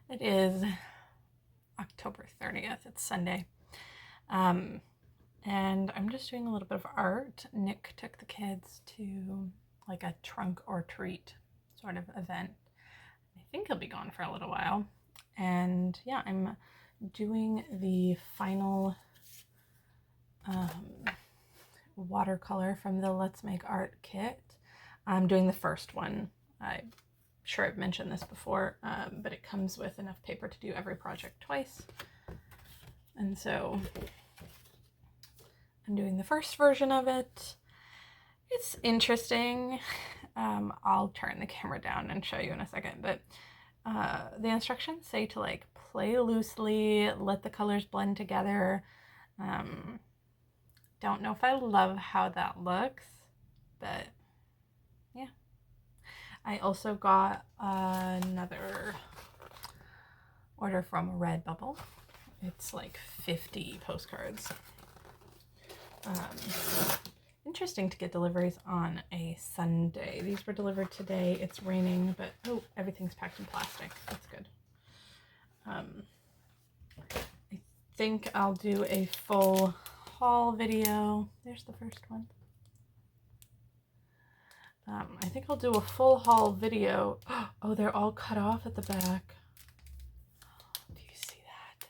It is October 30th. It's Sunday. And I'm just doing a little bit of art. Nick took the kids to like a trunk or treat sort of event. I think he'll be gone for a little while. And yeah, I'm doing the final watercolor from the Let's Make Art kit. I'm doing the first one. I'm sure I've mentioned this before, but it comes with enough paper to do every project twice. And so I'm doing the first version of it. It's interesting. I'll turn the camera down and show you in a second, but the instructions say to like play loosely, let the colors blend together. Don't know if I love how that looks, but yeah. I also got another order from RedBubble. It's like 50 postcards. Interesting to get deliveries on a Sunday. These were delivered today. It's raining, but oh, everything's packed in plastic. That's good. I think I'll do a full haul video. There's the first one. I think I'll do a full haul video. Oh, they're all cut off at the back. Do you see that?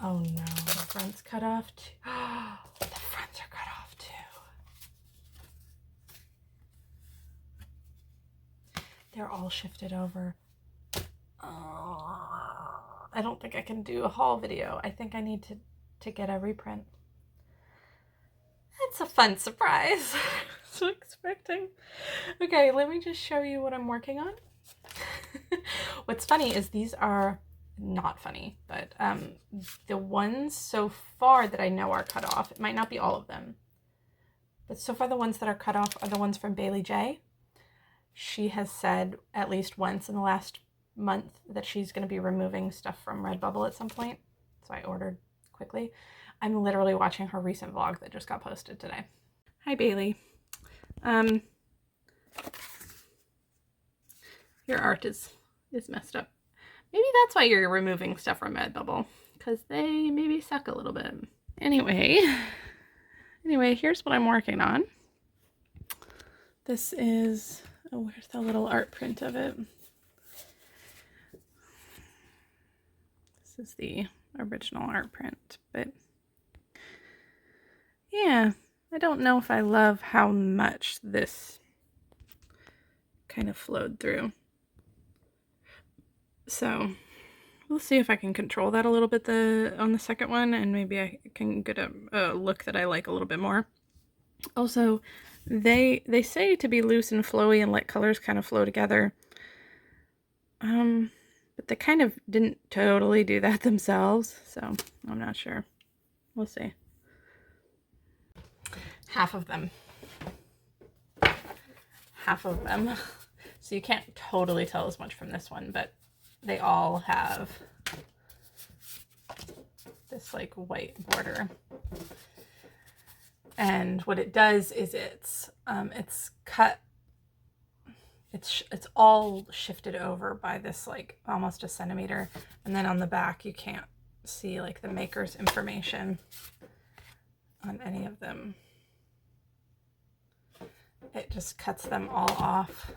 Oh no, the front's cut off too. The fronts are cut off too. They're all shifted over. I don't think I can do a haul video. I think I need to get a reprint. It's a fun surprise. So expecting. Okay, let me just show you what I'm working on. What's funny is these are not funny, but the ones so far that I know are cut off, it might not be all of them, but so far the ones that are cut off are the ones from Bailey J. She has said at least once in the last month that she's going to be removing stuff from RedBubble at some point, so I ordered quickly. I'm literally watching her recent vlog that just got posted today. Hi, Bailey. Your art is messed up. Maybe that's why you're removing stuff from RedBubble, because they maybe suck a little bit. Anyway, here's what I'm working on. This is, oh, where's the little art print of it? This is the original art print, but yeah, I don't know if I love how much this kind of flowed through. So we'll see if I can control that a little bit on the second one, and maybe I can get a look that I like a little bit more. Also, they say to be loose and flowy and let colors kind of flow together. But they kind of didn't totally do that themselves, so I'm not sure. We'll see. Half of them. So you can't totally tell as much from this one, but they all have this like white border. And what it does is it's cut, it's all shifted over by this like almost a centimeter, and then on the back you can't see like the maker's information on any of them. It just cuts them all off.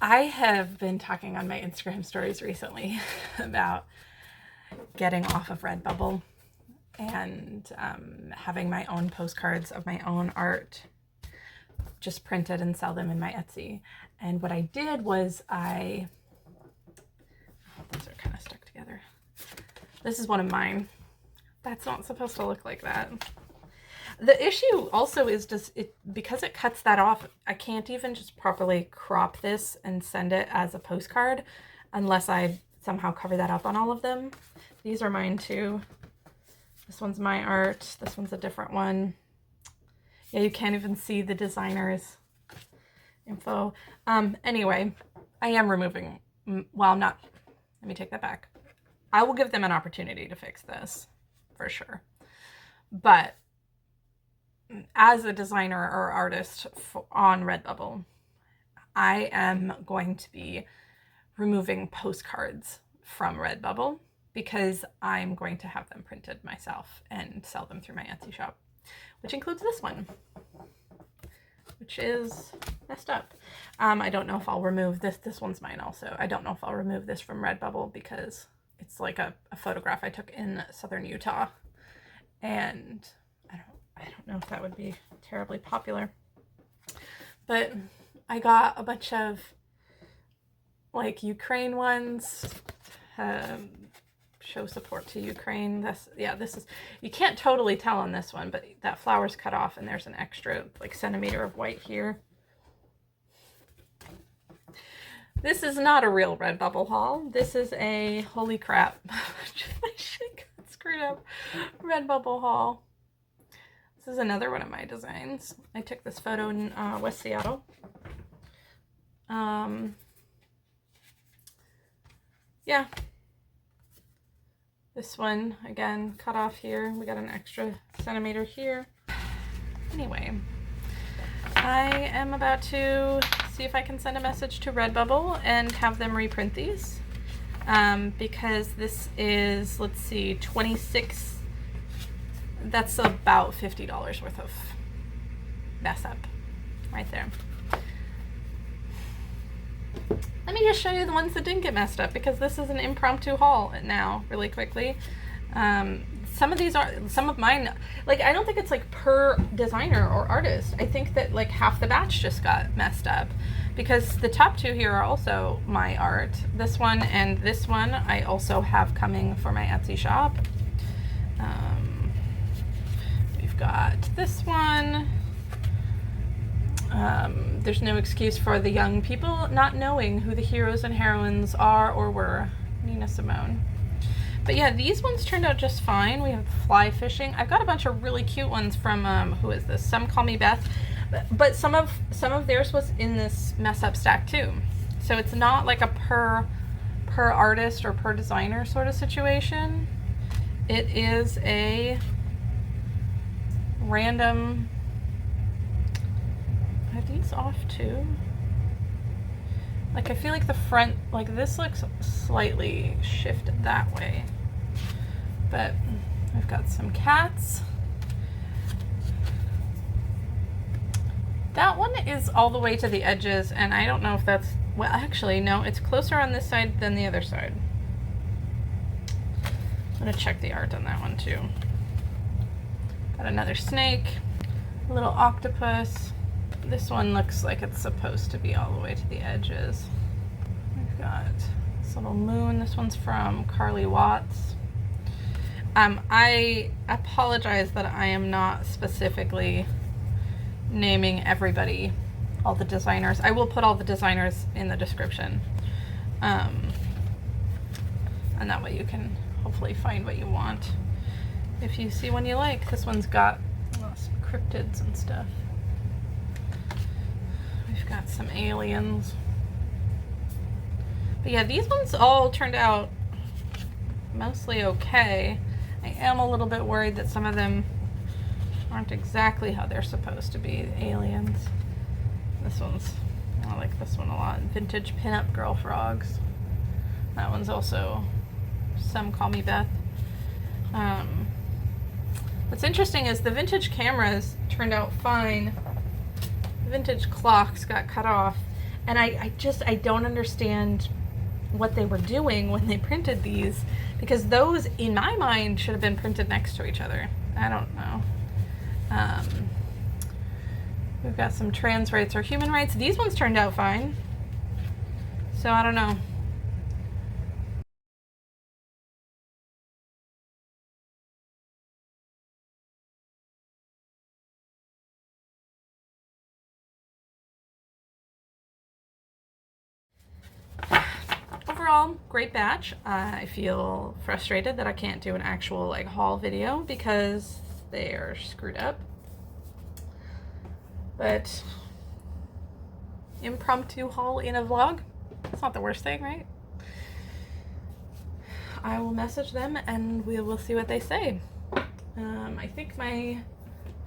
I have been talking on my Instagram stories recently about getting off of RedBubble and having my own postcards of my own art just printed and sell them in my Etsy. And what I did was those are kind of stuck together. This is one of mine. That's not supposed to look like that. The issue also is just because it cuts that off, I can't even just properly crop this and send it as a postcard unless I somehow cover that up on all of them. These are mine too. This one's my art. This one's a different one. Yeah, you can't even see the designer's info. Anyway, I am removing, well, not, let me take that back. I will give them an opportunity to fix this for sure. But as a designer or artist on RedBubble, I am going to be removing postcards from RedBubble because I'm going to have them printed myself and sell them through my Etsy shop, which includes this one, which is messed up. I don't know if I'll remove this. This one's mine also. I don't know if I'll remove this from RedBubble because it's like a photograph I took in southern Utah, and I don't know if that would be terribly popular. But I got a bunch of like Ukraine ones, show support to Ukraine. This is, you can't totally tell on this one, but that flower's cut off and there's an extra like centimeter of white here. This is not a real RedBubble haul. This is a, holy crap, my shit got screwed up, RedBubble haul. This is another one of my designs. I took this photo in West Seattle. Yeah. This one, again, cut off here. We got an extra centimeter here. Anyway, I am about to see if I can send a message to RedBubble and have them reprint these. Because this is, let's see, 26, that's about $50 worth of mess up right there. Let me just show you the ones that didn't get messed up, because this is an impromptu haul now, really quickly. Some of these are, some of mine, like, I don't think it's like per designer or artist. I think that like half the batch just got messed up, because the top two here are also my art. This one and this one I also have coming for my Etsy shop. We've got this one. There's no excuse for the young people not knowing who the heroes and heroines are or were. Nina Simone. But yeah, these ones turned out just fine. We have fly fishing. I've got a bunch of really cute ones from, who is this? Some Call Me Beth. But some of theirs was in this mess up stack too. So it's not like a per artist or per designer sort of situation. It is a random. Are these off too? Like, I feel like the front, like this looks slightly shifted that way. But I've got some cats. That one is all the way to the edges, and I don't know if that's, well, actually, no, it's closer on this side than the other side. I'm gonna check the art on that one too. Got another snake, a little octopus. This one looks like it's supposed to be all the way to the edges. We've got this little moon. This one's from Carly Watts. I apologize that I am not specifically naming everybody, all the designers. I will put all the designers in the description. And that way you can hopefully find what you want if you see one you like. This one's got some cryptids and stuff. We've got some aliens. But yeah, these ones all turned out mostly okay. I am a little bit worried that some of them aren't exactly how they're supposed to be. Aliens. This one's, I like this one a lot. Vintage pinup girl frogs. That one's also Some Call Me Beth. What's interesting is the vintage cameras turned out fine. Vintage clocks got cut off, and I don't understand what they were doing when they printed these, because those in my mind should have been printed next to each other. I don't know. We've got some trans rights or human rights. These ones turned out fine, so I don't know. Overall, great batch. I feel frustrated that I can't do an actual like haul video because they're screwed up. But impromptu haul in a vlog, it's not the worst thing, right? I will message them and we will see what they say. I think my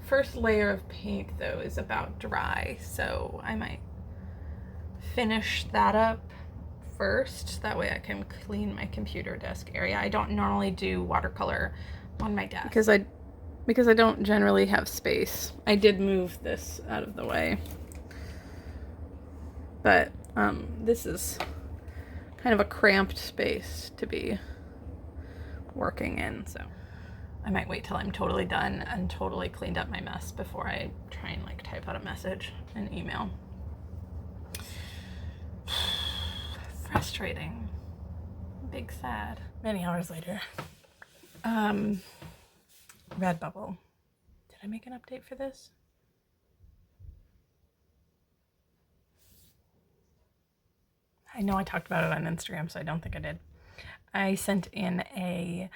first layer of paint though is about dry, so I might finish that up first. That way I can clean my computer desk area. I don't normally do watercolor on my desk. Because I don't generally have space. I did move this out of the way. But this is kind of a cramped space to be working in, so I might wait till I'm totally done and totally cleaned up my mess before I try and like type out a message and email. Frustrating. Big sad. Many hours later. RedBubble. Did I make an update for this? I know I talked about it on Instagram, so I don't think I did. I sent in a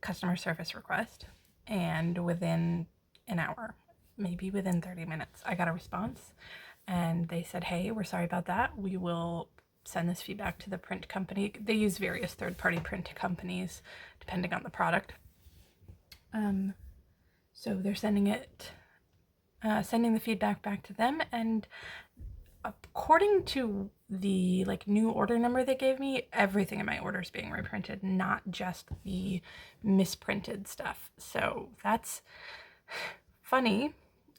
customer service request, and within an hour, maybe within 30 minutes, I got a response, and they said, hey, we're sorry about that. We will send this feedback to the print company. They use various third-party print companies depending on the product. So they're sending the feedback back to them, and according to the like new order number they gave me, everything in my order is being reprinted, not just the misprinted stuff. So that's funny.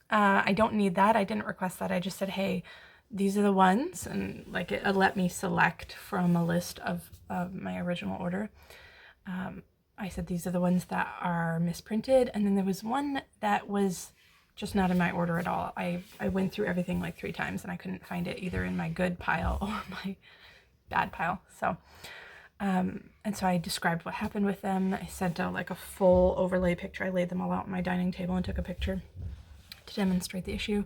I don't need that. I didn't request that. I just said, hey, these are the ones, and like it let me select from a list of my original order. I said these are the ones that are misprinted, and then there was one that was just not in my order at all. I went through everything like 3 times and I couldn't find it either in my good pile or my bad pile. So and so I described what happened with them. I sent out like a full overlay picture. I laid them all out on my dining table and took a picture to demonstrate the issue.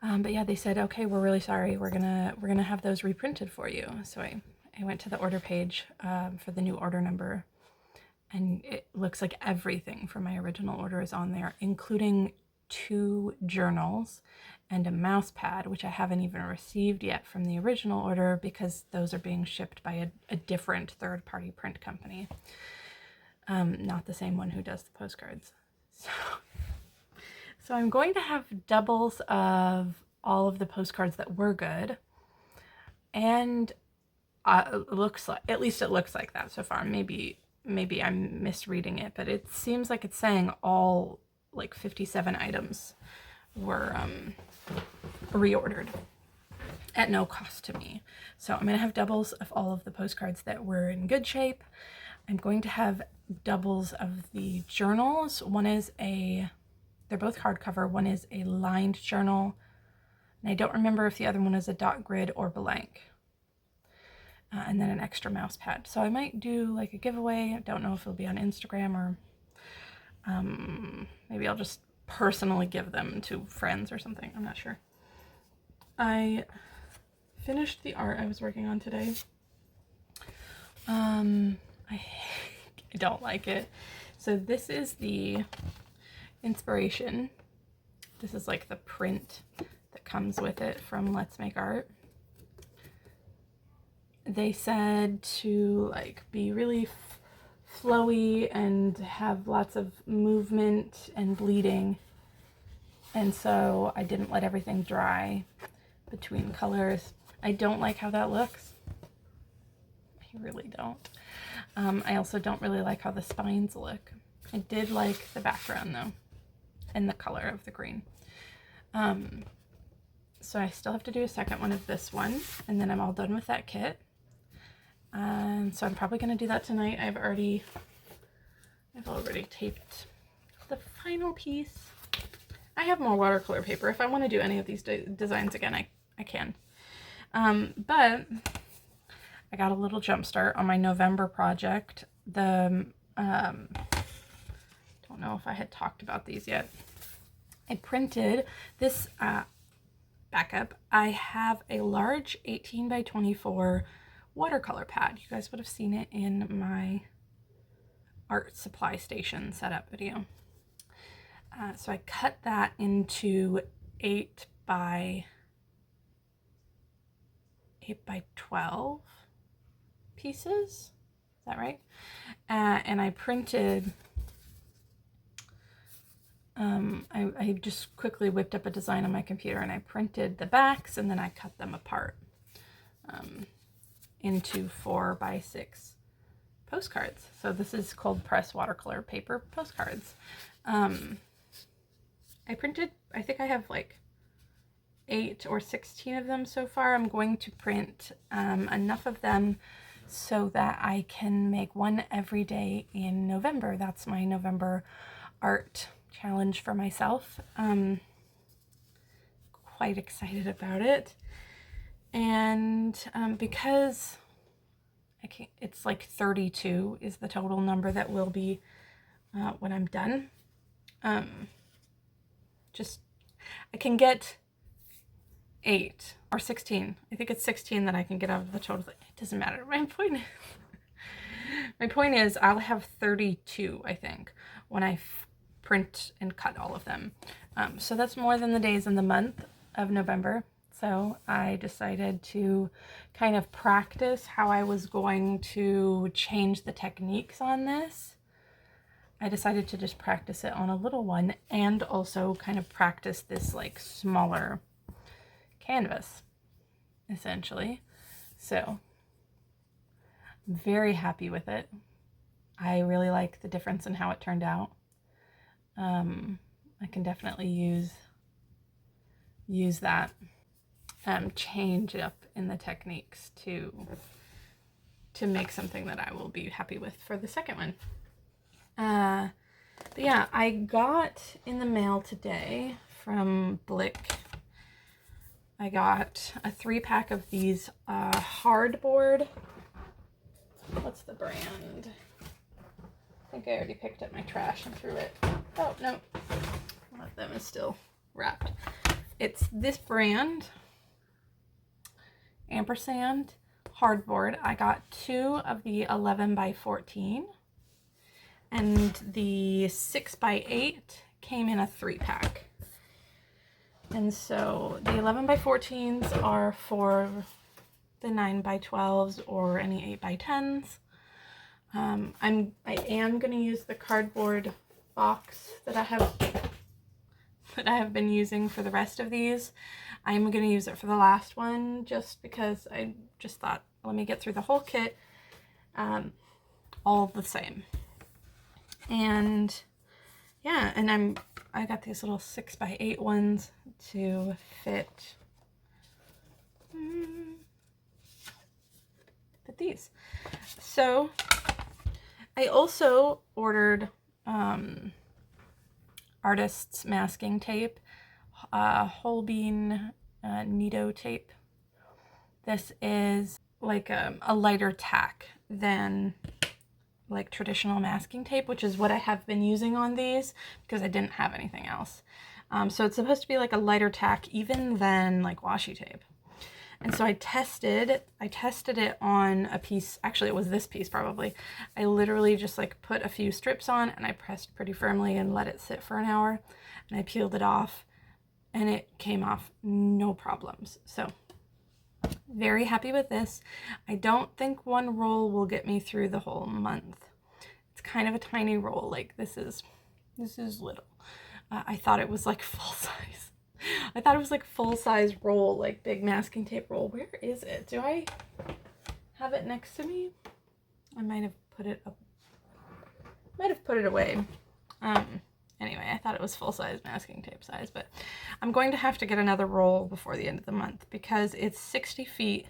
But yeah, they said, okay, we're really sorry. We're gonna have those reprinted for you. So I went to the order page for the new order number, and it looks like everything from my original order is on there, including 2 journals and a mouse pad, which I haven't even received yet from the original order because those are being shipped by a different third-party print company. Not the same one who does the postcards. So I'm going to have doubles of all of the postcards that were good, and it looks like, at least it looks like that so far. Maybe I'm misreading it, but it seems like it's saying all like 57 items were reordered at no cost to me. So I'm going to have doubles of all of the postcards that were in good shape. I'm going to have doubles of the journals. They're both hardcover. One is a lined journal, and I don't remember if the other one is a dot grid or blank. And then an extra mouse pad. So I might do like a giveaway. I don't know if it'll be on Instagram or maybe I'll just personally give them to friends or something. I'm not sure. I finished the art I was working on today. I don't like it. So this is the inspiration. This is like the print that comes with it from Let's Make Art. They said to like be really flowy and have lots of movement and bleeding, and so I didn't let everything dry between colors. I don't like how that looks. I really don't. I also don't really like how the spines look. I did like the background though, and the color of the green. So I still have to do a second one of this one, and then I'm all done with that kit. So I'm probably going to do that tonight. I've already taped the final piece. I have more watercolor paper. If I want to do any of these designs again, I can. But I got a little jump start on my November project. Don't know if I had talked about these yet. I printed this backup. I have a large 18 by 24 watercolor pad. You guys would have seen it in my art supply station setup video. So I cut that into 8 by 12 pieces. Is that right? And I printed I just quickly whipped up a design on my computer and I printed the backs and then I cut them apart into 4x6 postcards. So this is cold press watercolor paper postcards. I printed, I think I have like 8 or 16 of them so far. I'm going to print enough of them so that I can make one every day in November. That's my November art challenge for myself. Quite excited about it. And because it's like 32 is the total number that will be when I'm done. I can get 8 or 16. I think it's 16 that I can get out of the total. It doesn't matter. My point is I'll have 32, I think, when I print and cut all of them. So that's more than the days in the month of November. So I decided to kind of practice how I was going to change the techniques on this. I decided to just practice it on a little one and also kind of practice this like smaller canvas, essentially. So I'm very happy with it. I really like the difference in how it turned out. I can definitely use that change up in the techniques to make something that I will be happy with for the second one. But yeah, I got in the mail today from Blick. I got a 3-pack of these hardboard. What's the brand? I think I already picked up my trash and threw it. Oh, no. One of them is still wrapped. It's this brand, ampersand hardboard. I got 2 of the 11x14. And the 6x8 came in a 3-pack. And so the 11x14s are for the 9x12s or any 8x10s. I am going to use the cardboard box that I have been using for the rest of these. I'm going to use it for the last one just because I just thought, let me get through the whole kit all the same. And yeah, and I got these little 6x8 ones to fit these. So I also ordered artist's masking tape, whole bean Nido tape. This is like a lighter tack than like traditional masking tape, which is what I have been using on these because I didn't have anything else. So it's supposed to be like a lighter tack even than like washi tape. And so I tested it on a piece. Actually, it was this piece probably. I literally just like put a few strips on and I pressed pretty firmly and let it sit for an hour, and I peeled it off and it came off no problems. So very happy with this. I don't think one roll will get me through the whole month. It's kind of a tiny roll. Like this is little. I thought it was like full size. I thought it was like full size roll, like big masking tape roll. Where is it? Do I have it next to me? I might have put it up. Might have put it away. Anyway, I thought it was full-size masking tape size, but I'm going to have to get another roll before the end of the month because it's 60 feet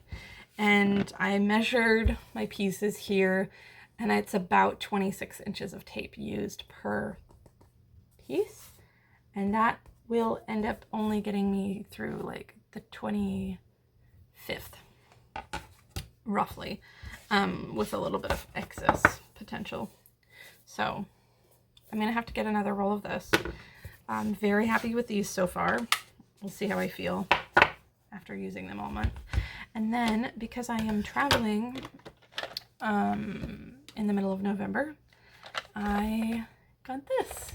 and I measured my pieces here and it's about 26 inches of tape used per piece, and that will end up only getting me through like the 25th, roughly, with a little bit of excess potential. So I'm going to have to get another roll of this. I'm very happy with these so far. We'll see how I feel after using them all month. And then, because I am traveling in the middle of November, I got this.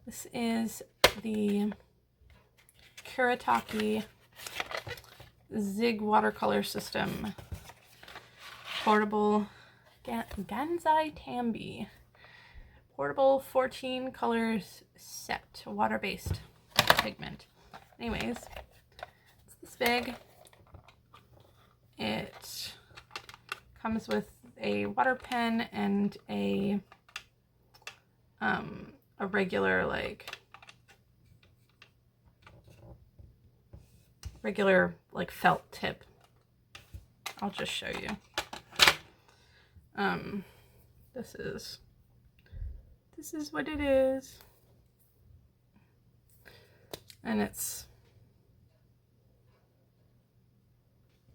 This is the Cryptid Zig watercolor system. Portable Gansai Tambi. portable 14 colors set, water-based pigment. Anyways, it's this big. It comes with a water pen and a regular like felt tip. I'll just show you. This is what it is. And it's,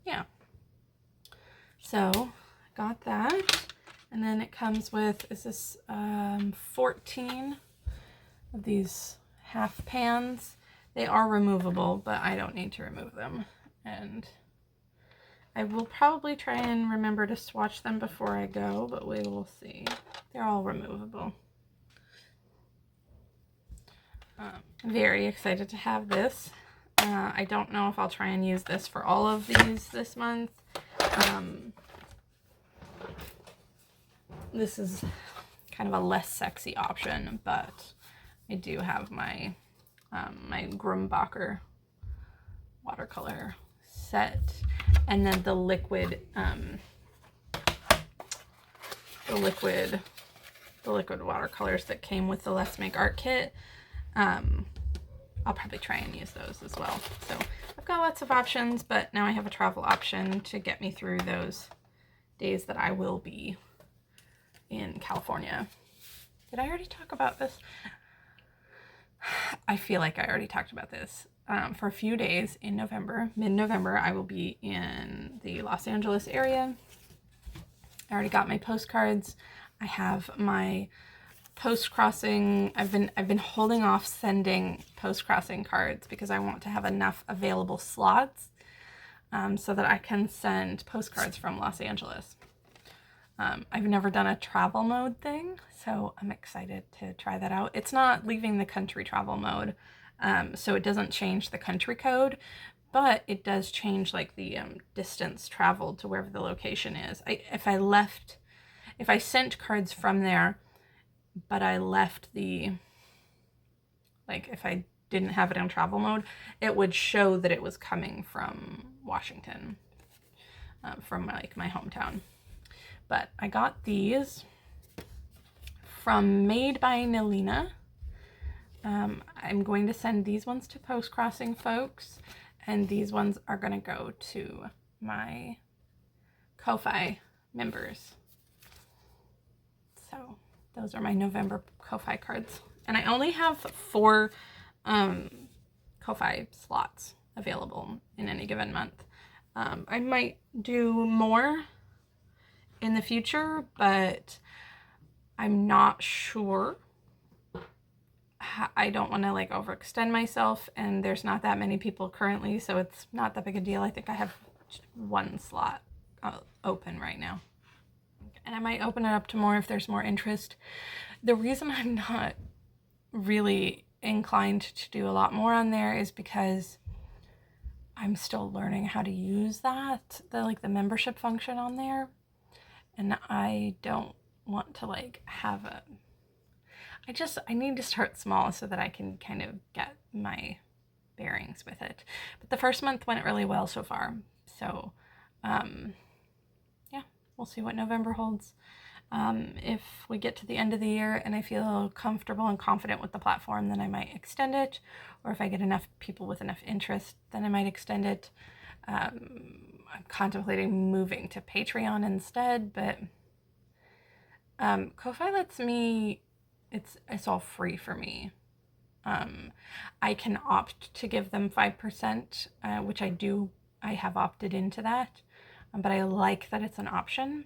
yeah. So got that. And then it comes with, is this 14 of these half pans. They are removable, but I don't need to remove them. And I will probably try and remember to swatch them before I go, but we will see. They're all removable. I'm very excited to have this. I don't know if I'll try and use this for all of these this month. This is kind of a less sexy option, but I do have my my Grumbacher watercolor set, and then the liquid watercolors that came with the Let's Make Art kit. I'll probably try and use those as well. So I've got lots of options, but now I have a travel option to get me through those days that I will be in California. Did I already talk about this? I feel like I already talked about this. For a few days in November, mid-November, I will be in the Los Angeles area. I already got my postcards. I have my post-crossing. I've been holding off sending post-crossing cards because I want to have enough available slots so that I can send postcards from Los Angeles. I've never done a travel mode thing, so I'm excited to try that out. It's not leaving the country travel mode, so it doesn't change the country code, but it does change like the distance traveled to wherever the location is. If I sent cards from there, but I left the, like if I didn't have it in travel mode, it would show that it was coming from Washington, from like my hometown. But I got these from Made by Nelina. I'm going to send these ones to Post Crossing folks, and these ones are going to go to my Ko-Fi members. So those are my November Ko-Fi cards. And I only have 4 Ko-Fi slots available in any given month. I might do more in the future, but I'm not sure. I don't want to like overextend myself, and there's not that many people currently, so it's not that big a deal. I think I have 1 slot open right now, and I might open it up to more if there's more interest. The reason I'm not really inclined to do a lot more on there is because I'm still learning how to use that, the membership function on there. And I don't want to like have a, I need to start small so that I can kind of get my bearings with it. But the first month went really well so far. So, yeah, we'll see what November holds. If we get to the end of the year and I feel comfortable and confident with the platform, then I might extend it. Or if I get enough people with enough interest, then I might extend it. I'm contemplating moving to Patreon instead, but Ko-Fi lets me, it's all free for me. I can opt to give them 5%, which I do. I have opted into that, but I like that it's an option,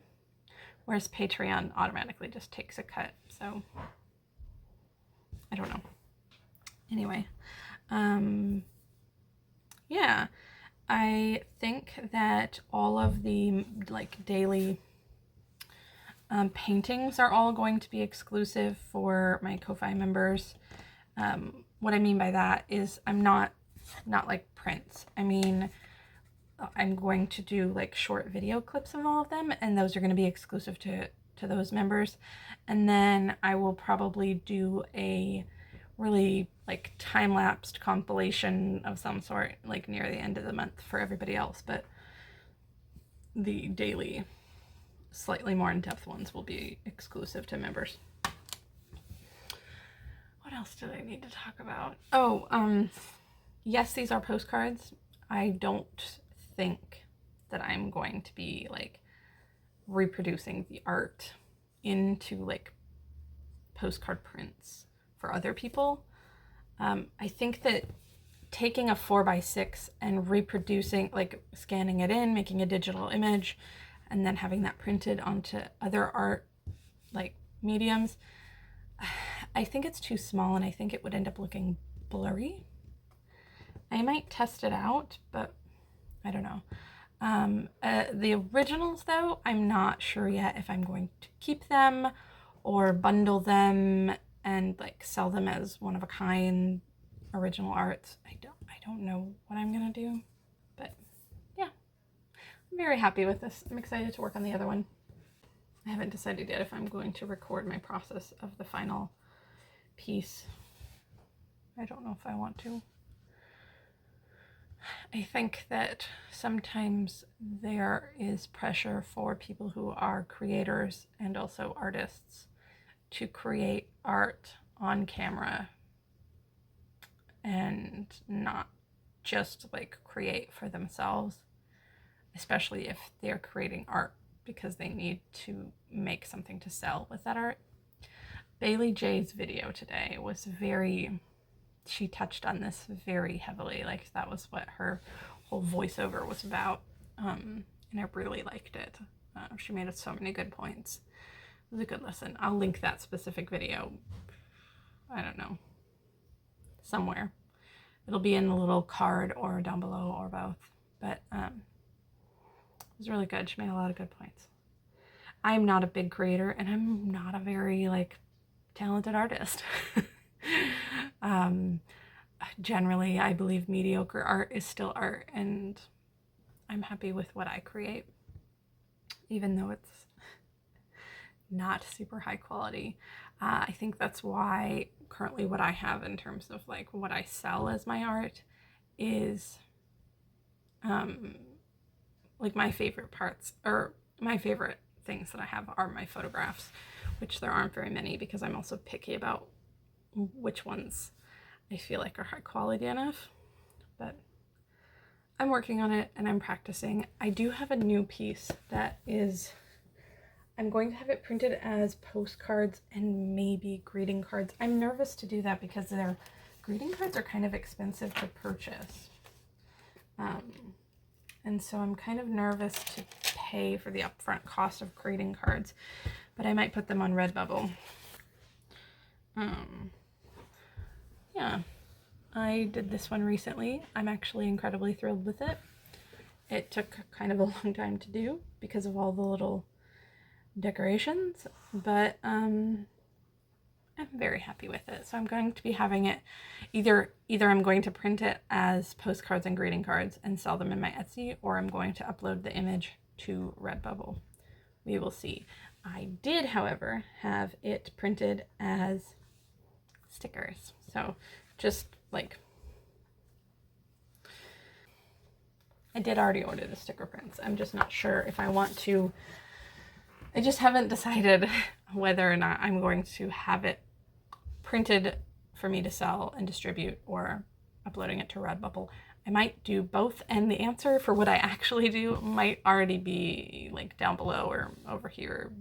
whereas Patreon automatically just takes a cut. So I don't know. Anyway, yeah. I think that all of the like daily paintings are all going to be exclusive for my Ko-Fi members. What I mean by that is I'm not like prints. I mean, I'm going to do like short video clips of all of them, and those are going to be exclusive to to those members. And then I will probably do a really like time-lapsed compilation of some sort like near the end of the month for everybody else, but the daily slightly more in-depth ones will be exclusive to members. What else did I need to talk about? Oh, yes, these are postcards. I don't think that I'm going to be like reproducing the art into like postcard prints for other people. I think that taking a 4x6 and reproducing, like scanning it in, making a digital image, and then having that printed onto other art like mediums, I think it's too small and I think it would end up looking blurry. I might test it out, but I don't know. The originals though, I'm not sure yet if I'm going to keep them or bundle them and like sell them as one of a kind original arts. I don't know what I'm gonna do, but yeah, I'm very happy with this. I'm excited to work on the other one. I haven't decided yet if I'm going to record my process of the final piece. I don't know if I want to. I think that sometimes there is pressure for people who are creators and also artists to create art on camera and not just like create for themselves, especially if they're creating art because they need to make something to sell with that art. Bailey J's video today was she touched on this very heavily. Like that was what her whole voiceover was about. And I really liked it. She made so many good points. It was a good listen. I'll link that specific video. I don't know, somewhere. It'll be in the little card or down below or both. But it was really good. She made a lot of good points. I'm not a big creator and I'm not a very like talented artist. Generally, I believe mediocre art is still art, and I'm happy with what I create, even though it's not super high quality. I think that's why currently what I have in terms of like what I sell as my art is like my favorite parts, or my favorite things that I have are my photographs, which there aren't very many because I'm also picky about which ones I feel like are high quality enough. But I'm working on it and I'm practicing. I do have a new piece that is, I'm going to have it printed as postcards and maybe greeting cards. I'm nervous to do that because their greeting cards are kind of expensive to purchase. And so I'm kind of nervous to pay for the upfront cost of greeting cards, but I might put them on RedBubble. Yeah, I did this one recently. I'm actually incredibly thrilled with it. It took kind of a long time to do because of all the little decorations, but I'm very happy with it. So I'm going to be having it either I'm going to print it as postcards and greeting cards and sell them in my Etsy, or I'm going to upload the image to RedBubble. We will see. I did, however, have it printed as stickers. So just like, I did already order the sticker prints. I'm just not sure if I want to. I just haven't decided whether or not I'm going to have it printed for me to sell and distribute or uploading it to RedBubble. I might do both, and the answer for what I actually do might already be like down below or over here.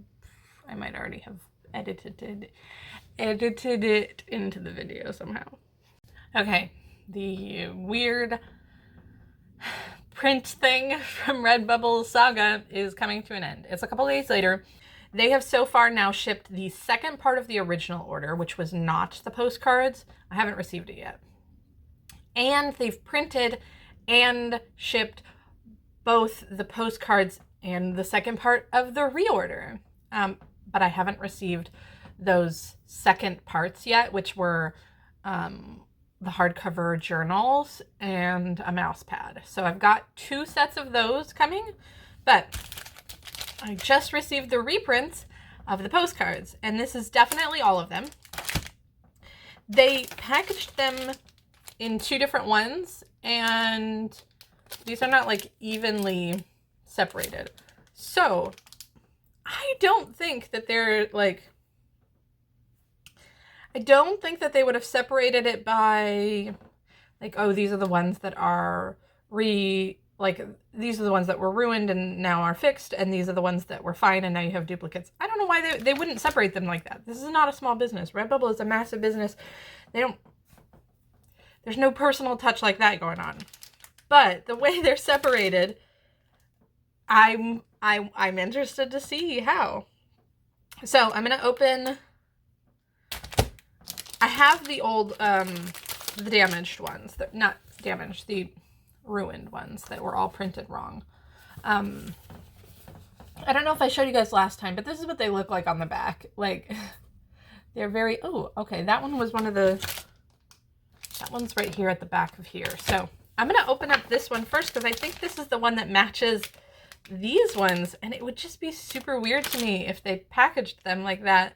I might already have edited it into the video somehow. Okay, the weird print thing from RedBubble saga is coming to an end. It's a couple days later. They have so far now shipped the second part of the original order, which was not the postcards. I haven't received it yet. And they've printed and shipped both the postcards and the second part of the reorder. But I haven't received those second parts yet, which were the hardcover journals and a mouse pad. So I've got 2 sets of those coming, but I just received the reprints of the postcards. And this is definitely all of them. They packaged them in 2 different ones, and these are not like evenly separated. So I don't think that they're like, I don't think that they would have separated it by like, oh, these are the ones that are these are the ones that were ruined and now are fixed, and these are the ones that were fine and now you have duplicates. I don't know why they wouldn't separate them like that. This is not a small business. RedBubble is a massive business. There's no personal touch like that going on. But the way they're separated, I'm interested to see how. So I'm gonna open. I have the old the damaged ones, not damaged, the ruined ones that were all printed wrong. I don't know if I showed you guys last time, but this is what they look like on the back. Like, they're very, oh, okay, that one was one of the, that one's right here at the back of here. So I'm going to open up this one first because I think this is the one that matches these ones, and it would just be super weird to me if they packaged them like that,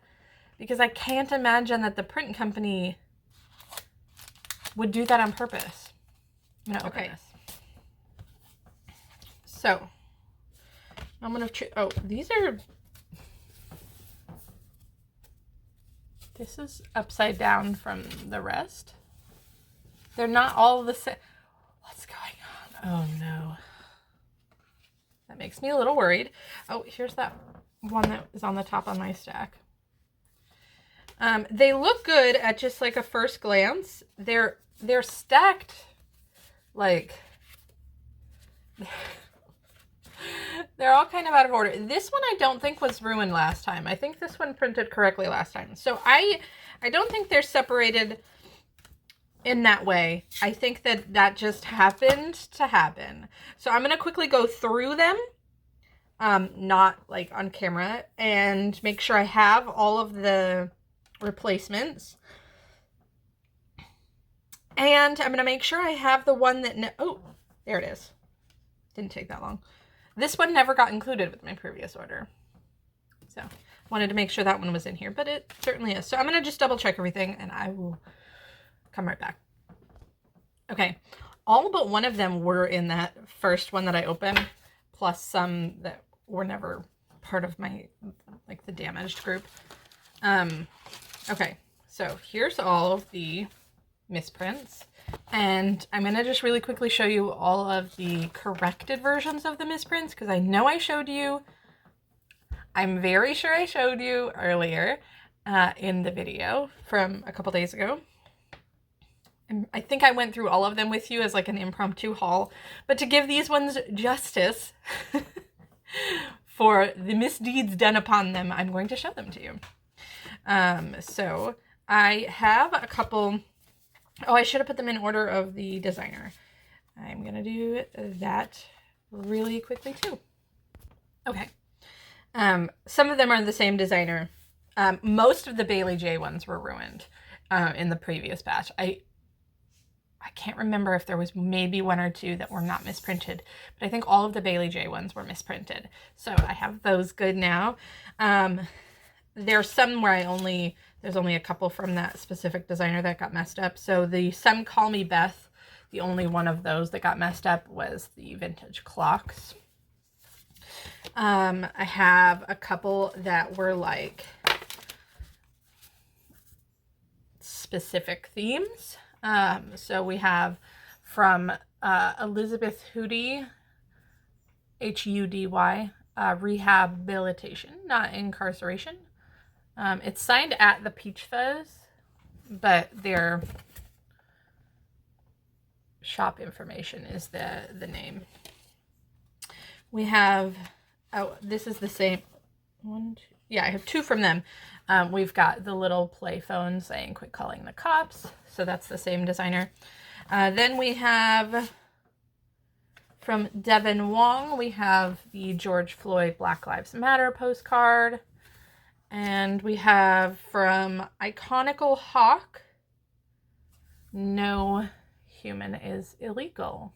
because I can't imagine that the print company would do that on purpose. I'm going to open this. So, I'm going to, oh, these are, this is upside down from the rest. They're not all the same. What's going on? Oh no. That makes me a little worried. Oh, here's that one that is on the top on my stack. They look good at just like a first glance. They're stacked like they're all kind of out of order. This one I don't think was ruined last time. I think this one printed correctly last time. So I don't think they're separated in that way. I think that just happened to happen. So I'm going to quickly go through them, not like on camera, and make sure I have all of the replacements. And I'm going to make sure I have the one that, oh, there it is. Didn't take that long. This one never got included with my previous order. So wanted to make sure that one was in here, but it certainly is. So I'm going to just double check everything and I will come right back. Okay. All but one of them were in that first one that I opened, plus some that were never part of my, like the damaged group. Okay. So here's all of the misprints. And I'm going to just really quickly show you all of the corrected versions of the misprints, because I know I showed you, I'm very sure I showed you earlier in the video from a couple days ago. And I think I went through all of them with you as like an impromptu haul, but to give these ones justice for the misdeeds done upon them, I'm going to show them to you. So I have a couple. Oh, I should have put them in order of the designer. I'm going to do that really quickly too. Okay. Some of them are the same designer. Most of the Bailey J ones were ruined in the previous batch. I can't remember if there was maybe 1 or 2 that were not misprinted, but I think all of the Bailey J ones were misprinted. So I have those good now. There's some where there's only a couple from that specific designer that got messed up. So the Some Call Me Beth, the only one of those that got messed up was the vintage clocks. I have a couple that were like specific themes. So we have from Elizabeth Hudy, Hudy, rehabilitation, not incarceration. It's signed at the Peach Fuzz, but their shop information is the name. We have, oh, this is the same one, two, yeah, I have 2 from them. We've got the little play phone saying quit calling the cops. So that's the same designer. Then we have from Devin Wong, we have the George Floyd Black Lives Matter postcard. And we have from Iconical Hawk, No Human is Illegal.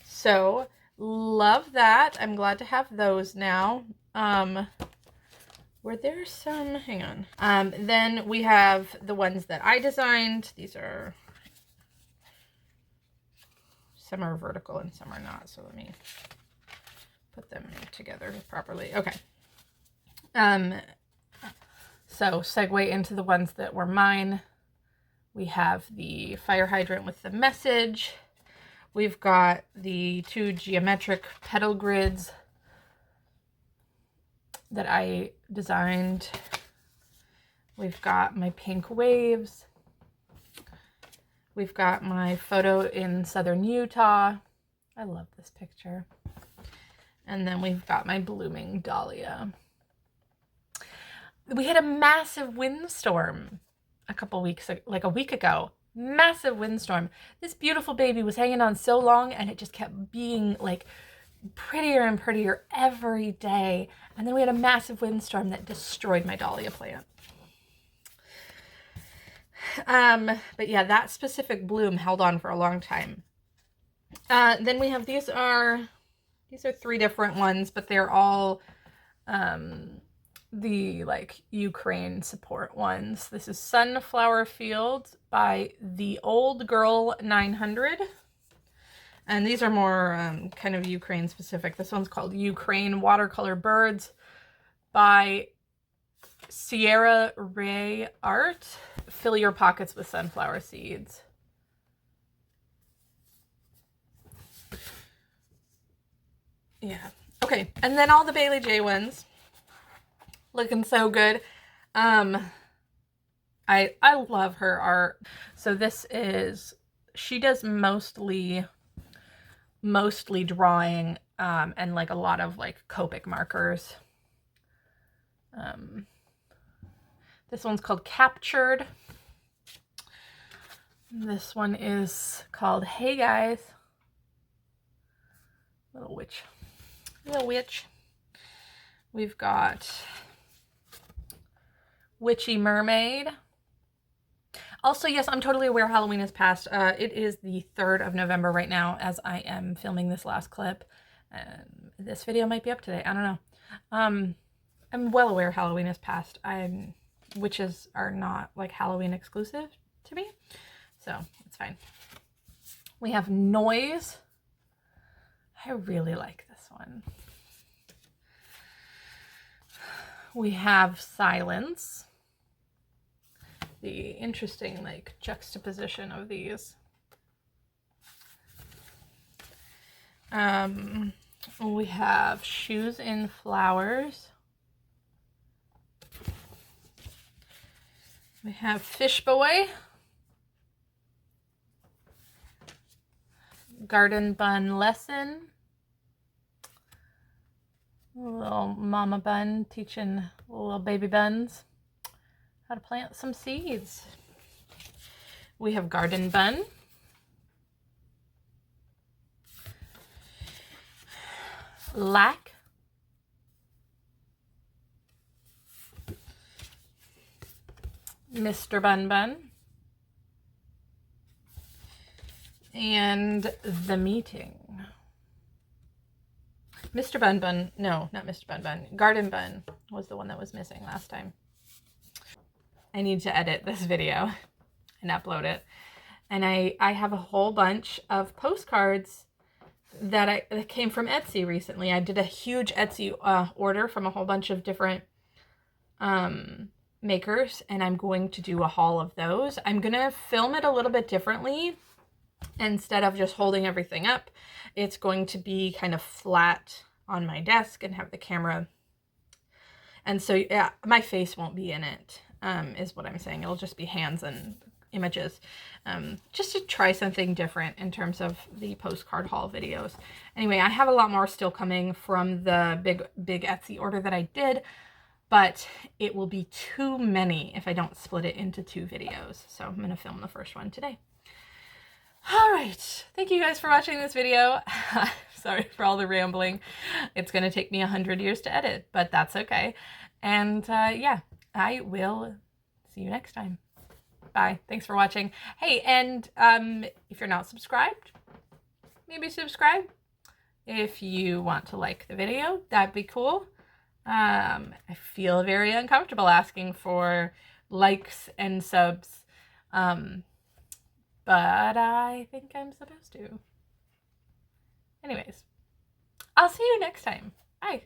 So love that. I'm glad to have those now. Were there some, hang on. Then we have the ones that I designed. These are, some are vertical and some are not. So let me put them together properly. Okay. So segue into the ones that were mine. We have the fire hydrant with the message. We've got the 2 geometric petal grids that I designed. We've got my pink waves. We've got my photo in southern Utah. I love this picture. And then we've got my blooming dahlia. We had a massive windstorm like a week ago. Massive windstorm. This beautiful baby was hanging on so long, and it just kept being like prettier and prettier every day. And then we had a massive windstorm that destroyed my dahlia plant. But yeah, that specific bloom held on for a long time. Then we have, these are 3 different ones, but they're all the like Ukraine support ones. This is Sunflower Fields by the Old Girl 900. And these are more kind of Ukraine specific. This one's called Ukraine Watercolor Birds by Sierra Ray Art. Fill your pockets with sunflower seeds. Yeah. Okay. And then all the Bailey J ones. Looking so good. I love her art. So this is, she does mostly drawing and like a lot of like Copic markers. This one's called Captured. This one is called Hey Guys. Little witch. We've got Witchy Mermaid. Also, yes, I'm totally aware Halloween is past. It is the 3rd of November right now as I am filming this last clip. This video might be up today. I don't know. I'm well aware Halloween is past. Witches are not like Halloween exclusive to me, so it's fine. We have Noise. I really like this one. We have Silence. The interesting like juxtaposition of these. We have Shoes in Flowers. We have Fish Boy. Garden Bun Lesson. Little mama bun teaching little baby buns how to plant some seeds. We have Garden Bun. Lack. Mr. Bun Bun. And The Meeting. Mr. Bun Bun, no, not Mr. Bun Bun. Garden Bun was the one that was missing last time. I need to edit this video and upload it. And I have a whole bunch of postcards that came from Etsy recently. I did a huge Etsy order from a whole bunch of different makers, and I'm going to do a haul of those. I'm going to film it a little bit differently. Instead of just holding everything up, it's going to be kind of flat on my desk and have the camera. And so yeah, my face won't be in it, is what I'm saying. It'll just be hands and images, just to try something different in terms of the postcard haul videos. Anyway, I have a lot more still coming from the big Etsy order that I did, but it will be too many if I don't split it into 2 videos. So I'm going to film the first one today. All right, thank you guys for watching this video. Sorry for all the rambling. It's going to take me 100 years to edit, but that's okay. And yeah, I will see you next time. Bye. Thanks for watching. Hey, and if you're not subscribed, maybe subscribe. If you want to like the video, that'd be cool. I feel very uncomfortable asking for likes and subs, but I think I'm supposed to. Anyways, I'll see you next time. Bye.